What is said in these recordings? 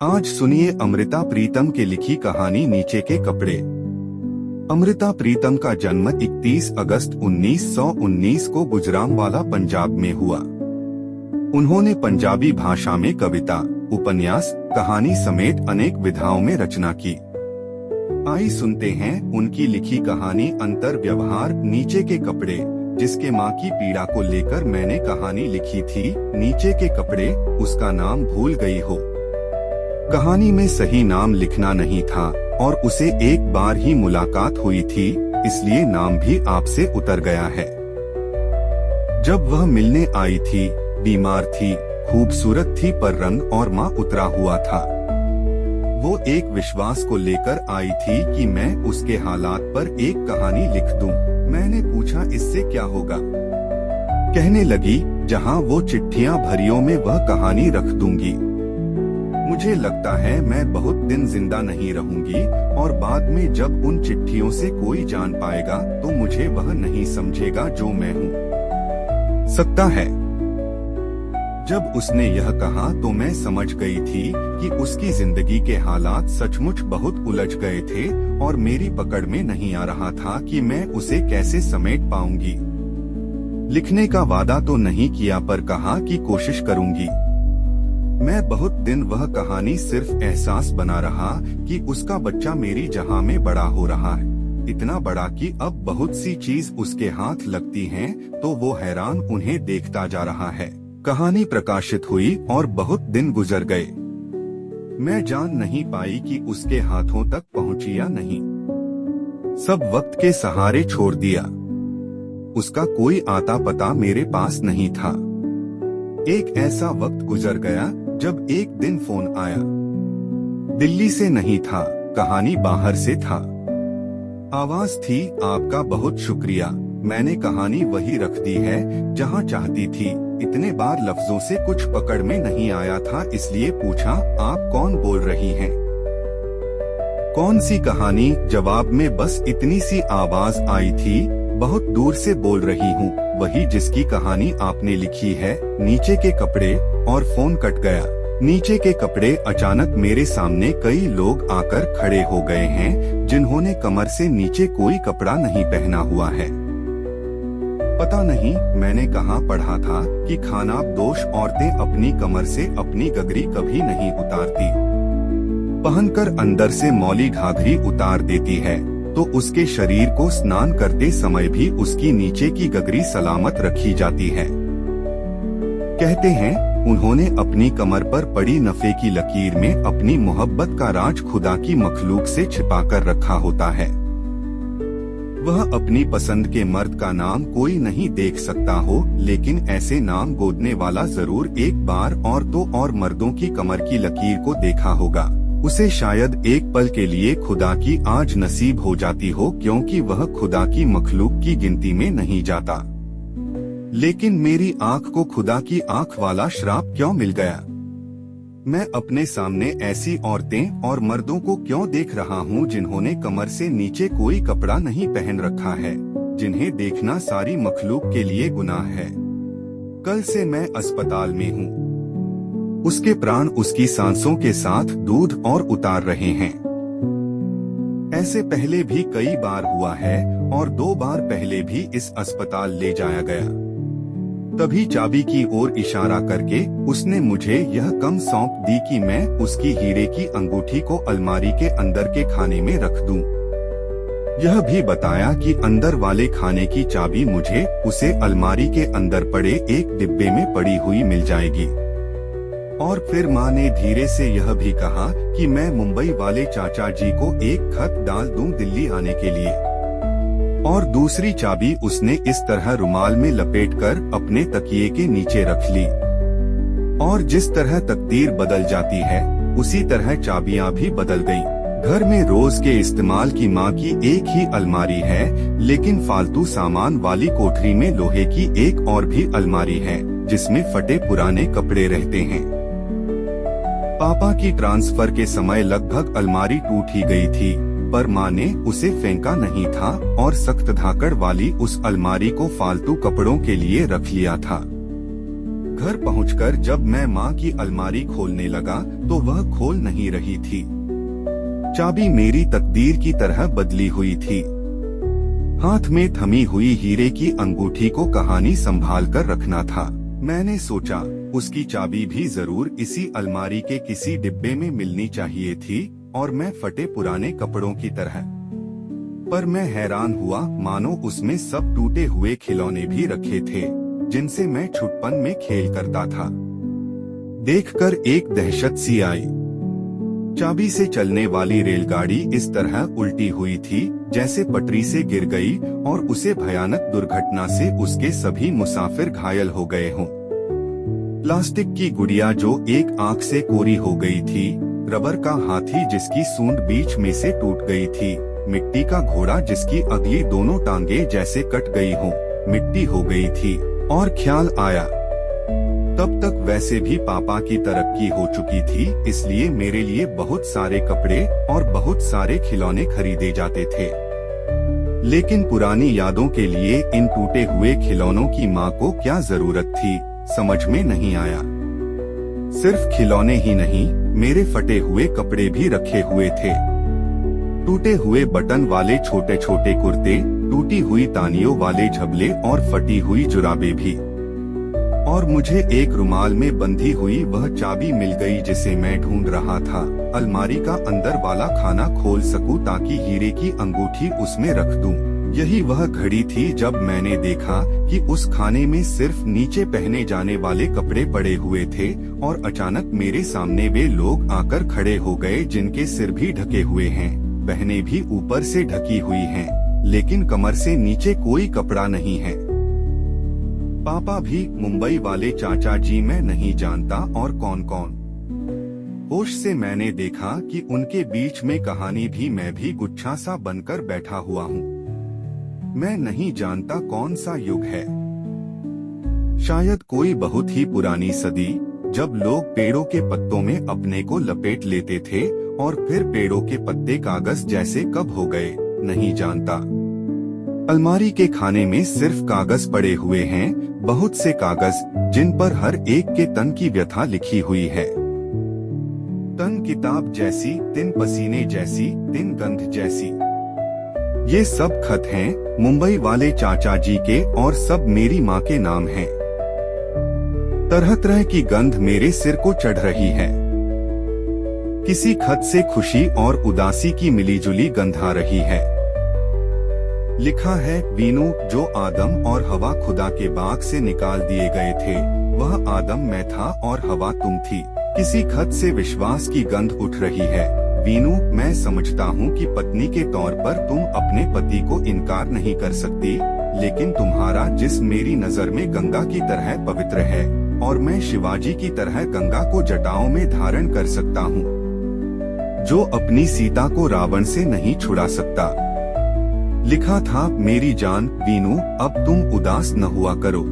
आज सुनिए अमृता प्रीतम के लिखी कहानी नीचे के कपड़े। अमृता प्रीतम का जन्म 31 अगस्त 1919 को गुजरांवाला पंजाब में हुआ। उन्होंने पंजाबी भाषा में कविता, उपन्यास, कहानी समेत अनेक विधाओं में रचना की। आइए सुनते हैं उनकी लिखी कहानी अंतर व्यवहार नीचे के कपड़े, जिसके माँ की पीड़ा को लेकर मैंने कहानी लिखी थी। नीचे के कपड़े, उसका नाम भूल गई हो। कहानी में सही नाम लिखना नहीं था और उसे एक बार ही मुलाकात हुई थी, इसलिए नाम भी आपसे उतर गया है। जब वह मिलने आई थी, बीमार थी, खूबसूरत थी पर रंग और माँ उतरा हुआ था। वो एक विश्वास को लेकर आई थी कि मैं उसके हालात पर एक कहानी लिख दूं। मैंने पूछा इससे क्या होगा। कहने लगी, जहां वो चिट्ठियां भरियों में वह कहानी रख दूंगी। मुझे लगता है मैं बहुत दिन जिंदा नहीं रहूंगी और बाद में जब उन चिट्ठियों से कोई जान पाएगा तो मुझे वह नहीं समझेगा जो मैं हूँ। सकता है। जब उसने यह कहा तो मैं समझ गई थी कि उसकी जिंदगी के हालात सचमुच बहुत उलझ गए थे और मेरी पकड़ में नहीं आ रहा था कि मैं उसे कैसे समेट पाऊंगी। लिखने का वादा तो नहीं किया पर कहा कि कोशिश करूंगी। मैं बहुत दिन वह कहानी सिर्फ एहसास बना रहा कि उसका बच्चा मेरी जहां में बड़ा हो रहा है, इतना बड़ा कि अब बहुत सी चीज उसके हाथ लगती हैं, तो वो हैरान उन्हें देखता जा रहा है। कहानी प्रकाशित हुई और बहुत दिन गुजर गए। मैं जान नहीं पाई कि उसके हाथों तक पहुंची या नहीं। सब वक्त के सहारे छोड़ दिया। उसका कोई आता पता मेरे पास नहीं था। एक ऐसा वक्त गुजर गया जब एक दिन फोन आया। दिल्ली से नहीं था, कहानी बाहर से था। आवाज थी, आपका बहुत शुक्रिया, मैंने कहानी वही रख दी है जहां चाहती थी। इतने बार लफ्जों से कुछ पकड़ में नहीं आया था, इसलिए पूछा, आप कौन बोल रही हैं? कौन सी कहानी? जवाब में बस इतनी सी आवाज आई थी, बहुत दूर से बोल रही हूँ, वही जिसकी कहानी आपने लिखी है, नीचे के कपड़े। और फोन कट गया। नीचे के कपड़े अचानक मेरे सामने कई लोग आकर खड़े हो गए हैं जिन्होंने कमर से नीचे कोई कपड़ा नहीं पहना हुआ है। पता नहीं मैंने कहाँ पढ़ा था कि खानाबदोश औरतें अपनी कमर से अपनी गगरी कभी नहीं उतारती। पहनकर अंदर से मौली घाघरी उतार देती है तो उसके शरीर को स्नान करते समय भी उसकी नीचे की गगरी सलामत रखी जाती है। कहते हैं उन्होंने अपनी कमर पर पड़ी नफे की लकीर में अपनी मोहब्बत का राज खुदा की मखलूक से छिपाकर रखा होता है। वह अपनी पसंद के मर्द का नाम कोई नहीं देख सकता हो, लेकिन ऐसे नाम गोदने वाला जरूर एक बार और दो और मर्दों की कमर की लकीर को देखा होगा। उसे शायद एक पल के लिए खुदा की आज नसीब हो जाती हो, क्योंकि वह खुदा की मखलूक की गिनती में नहीं जाता। लेकिन मेरी आँख को खुदा की आँख वाला श्राप क्यों मिल गया? मैं अपने सामने ऐसी औरतें और मर्दों को क्यों देख रहा हूँ जिन्होंने कमर से नीचे कोई कपड़ा नहीं पहन रखा है, जिन्हें देखना सारी मखलूक के लिए गुनाह है। कल से मैं अस्पताल में हूँ। उसके प्राण उसकी सांसों के साथ दूध और उतार रहे हैं। ऐसे पहले भी कई बार हुआ है और 2 बार पहले भी इस अस्पताल ले जाया गया। तभी चाबी की ओर इशारा करके उसने मुझे यह कम सौंप दी कि मैं उसकी हीरे की अंगूठी को अलमारी के अंदर के खाने में रख दूं। यह भी बताया कि अंदर वाले खाने की चाबी मुझे उसे अलमारी के अंदर पड़े एक डिब्बे में पड़ी हुई मिल जाएगी। और फिर माँ ने धीरे से यह भी कहा कि मैं मुंबई वाले चाचा जी को एक खत डाल दूं दिल्ली आने के लिए। और दूसरी चाबी उसने इस तरह रुमाल में लपेटकर अपने तकिए के नीचे रख ली। और जिस तरह तकदीर बदल जाती है, उसी तरह चाबियां भी बदल गईं। घर में रोज के इस्तेमाल की माँ की एक ही अलमारी है, लेकिन फालतू सामान वाली कोठरी में लोहे की एक और भी अलमारी है, जिसमें फटे पुराने कपड़े रहते हैं। पापा की ट्रांसफर के समय लगभग अलमारी टूट ही गई थी, पर माँ ने उसे फेंका नहीं था और सख्त धाकड़ वाली उस अलमारी को फालतू कपड़ों के लिए रख लिया था। घर पहुंचकर जब मैं माँ की अलमारी खोलने लगा तो वह खोल नहीं रही थी। चाबी मेरी तकदीर की तरह बदली हुई थी। हाथ में थमी हुई हीरे की अंगूठी को कहानी संभाल कर रखना था। मैंने सोचा उसकी चाबी भी जरूर इसी अलमारी के किसी डिब्बे में मिलनी चाहिए थी और मैं फटे पुराने कपड़ों की तरह। पर मैं हैरान हुआ, मानो उसमें सब टूटे हुए खिलौने भी रखे थे जिनसे मैं छुटपन में खेल करता था। देखकर एक दहशत सी आई। चाबी से चलने वाली रेलगाड़ी इस तरह उल्टी हुई थी जैसे पटरी से गिर गई और उसे भयानक दुर्घटना से उसके सभी मुसाफिर घायल हो गए हों। प्लास्टिक की गुड़िया जो एक आंख से कोरी हो गई थी, रबर का हाथी जिसकी सूंड बीच में से टूट गई थी, मिट्टी का घोड़ा जिसकी अगली दोनों टांगे जैसे कट गई हों, मिट्टी हो गई थी। और ख्याल आया, तब तक वैसे भी पापा की तरक्की हो चुकी थी, इसलिए मेरे लिए बहुत सारे कपड़े और बहुत सारे खिलौने खरीदे जाते थे। लेकिन पुरानी यादों के लिए इन टूटे हुए खिलौनों की माँ को क्या जरूरत थी, समझ में नहीं आया। सिर्फ खिलौने ही नहीं, मेरे फटे हुए कपड़े भी रखे हुए थे। टूटे हुए बटन वाले छोटे छोटे कुर्ते, टूटी हुई तानियों वाले झबले और फटी हुई जुराबे भी। और मुझे एक रुमाल में बंधी हुई वह चाबी मिल गई जिसे मैं ढूंढ रहा था। अलमारी का अंदर वाला खाना खोल सकूं ताकि हीरे की अंगूठी उसमें रख दूं। यही वह घड़ी थी जब मैंने देखा कि उस खाने में सिर्फ नीचे पहने जाने वाले कपड़े पड़े हुए थे और अचानक मेरे सामने वे लोग आकर खड़े हो गए जिनके सिर भी ढके हुए हैं, बहनें भी ऊपर से ढकी हुई हैं, लेकिन कमर से नीचे कोई कपड़ा नहीं है। पापा भी, मुंबई वाले चाचा जी मैं नहीं जानता और कौन कौन। होश से मैंने देखा कि उनके बीच में कहानी भी मैं भी गुच्छा सा बनकर बैठा हुआ हूँ। मैं नहीं जानता कौन सा युग है, शायद कोई बहुत ही पुरानी सदी, जब लोग पेड़ों के पत्तों में अपने को लपेट लेते थे और फिर पेड़ों के पत्ते कागज जैसे कब हो गए, नहीं जानता। अलमारी के खाने में सिर्फ कागज पड़े हुए हैं, बहुत से कागज जिन पर हर एक के तन की व्यथा लिखी हुई है। तन किताब जैसी, तिन पसीने जैसी, तिन गंध जैसी। ये सब खत हैं मुंबई वाले चाचा जी के और सब मेरी माँ के नाम हैं। तरह तरह की गंध मेरे सिर को चढ़ रही है। किसी खत से खुशी और उदासी की मिलीजुली गंध आ रही है। लिखा है, वीनू, जो आदम और हवा खुदा के बाग से निकाल दिए गए थे, वह आदम मैं था और हवा तुम थी। किसी खत से विश्वास की गंध उठ रही है। वीनू, मैं समझता हूँ कि पत्नी के तौर पर तुम अपने पति को इनकार नहीं कर सकती, लेकिन तुम्हारा जिस्म मेरी नजर में गंगा की तरह पवित्र है और मैं शिवाजी की तरह गंगा को जटाओं में धारण कर सकता हूँ, जो अपनी सीता को रावण से नहीं छुड़ा सकता। लिखा था, मेरी जान वीनू, अब तुम उदास न हुआ करो।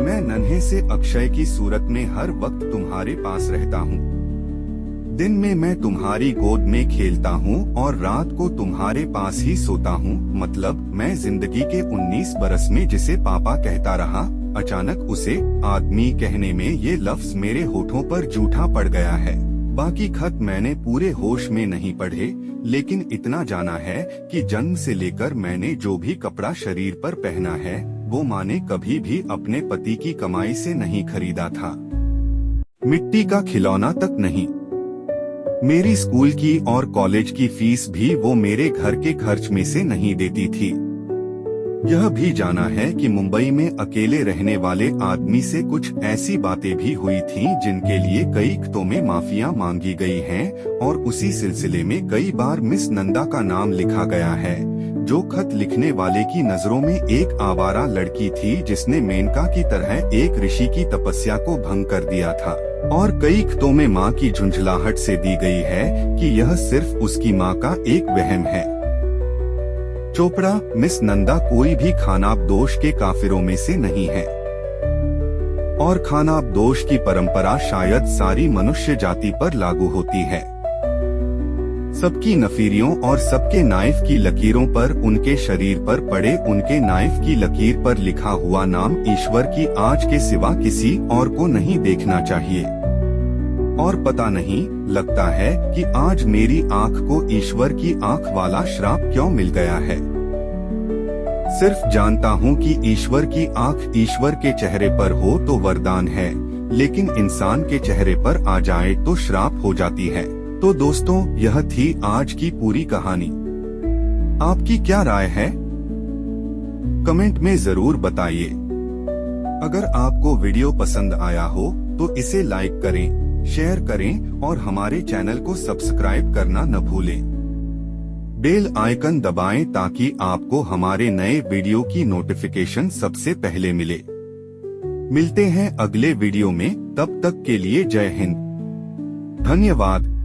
मैं नन्हे से अक्षय की सूरत में हर वक्त तुम्हारे पास रहता हूँ। दिन में मैं तुम्हारी गोद में खेलता हूँ और रात को तुम्हारे पास ही सोता हूँ। मतलब मैं जिंदगी के 19 बरस में जिसे पापा कहता रहा, अचानक उसे आदमी कहने में ये लफ्ज मेरे होठों पर जूठा पड़ गया है। बाकी खत मैंने पूरे होश में नहीं पढ़े, लेकिन इतना जाना है कि जन्म से लेकर मैंने जो भी कपड़ा शरीर पर पहना है, वो माँ ने कभी भी अपने पति की कमाई से नहीं खरीदा था। मिट्टी का खिलौना तक नहीं। मेरी स्कूल की और कॉलेज की फीस भी वो मेरे घर के खर्च में से नहीं देती थी। यह भी जाना है कि मुंबई में अकेले रहने वाले आदमी से कुछ ऐसी बातें भी हुई थीं जिनके लिए कई खतों में माफिया मांगी गई हैं और उसी सिलसिले में कई बार मिस नंदा का नाम लिखा गया है, जो खत लिखने वाले की नजरों में एक आवारा लड़की थी जिसने मेनका की तरह एक ऋषि की तपस्या को भंग कर दिया था। और कई खतों में माँ की झुंझलाहट से दी गई है कि यह सिर्फ उसकी माँ का एक वहम है। चोपड़ा, मिस नंदा कोई भी खानाबदोश के काफिरों में से नहीं है और खानाबदोश की परंपरा शायद सारी मनुष्य जाति पर लागू होती है। सबकी नफीरियों और सबके नाइफ की लकीरों पर उनके शरीर पर पड़े उनके नाइफ की लकीर पर लिखा हुआ नाम ईश्वर की आँच के सिवा किसी और को नहीं देखना चाहिए। और पता नहीं लगता है कि आज मेरी आँख को ईश्वर की आँख वाला श्राप क्यों मिल गया है। सिर्फ जानता हूँ कि ईश्वर की आँख ईश्वर के चेहरे पर हो तो वरदान है, लेकिन इंसान के चेहरे पर आ जाए तो श्राप हो जाती है। तो दोस्तों, यह थी आज की पूरी कहानी। आपकी क्या राय है? कमेंट में जरूर बताइए। अगर आपको वीडियो पसंद आया हो तो इसे लाइक करें, शेयर करें और हमारे चैनल को सब्सक्राइब करना न भूलें। बेल आइकन दबाएं ताकि आपको हमारे नए वीडियो की नोटिफिकेशन सबसे पहले मिले। मिलते हैं अगले वीडियो में, तब तक के लिए जय हिंद, धन्यवाद।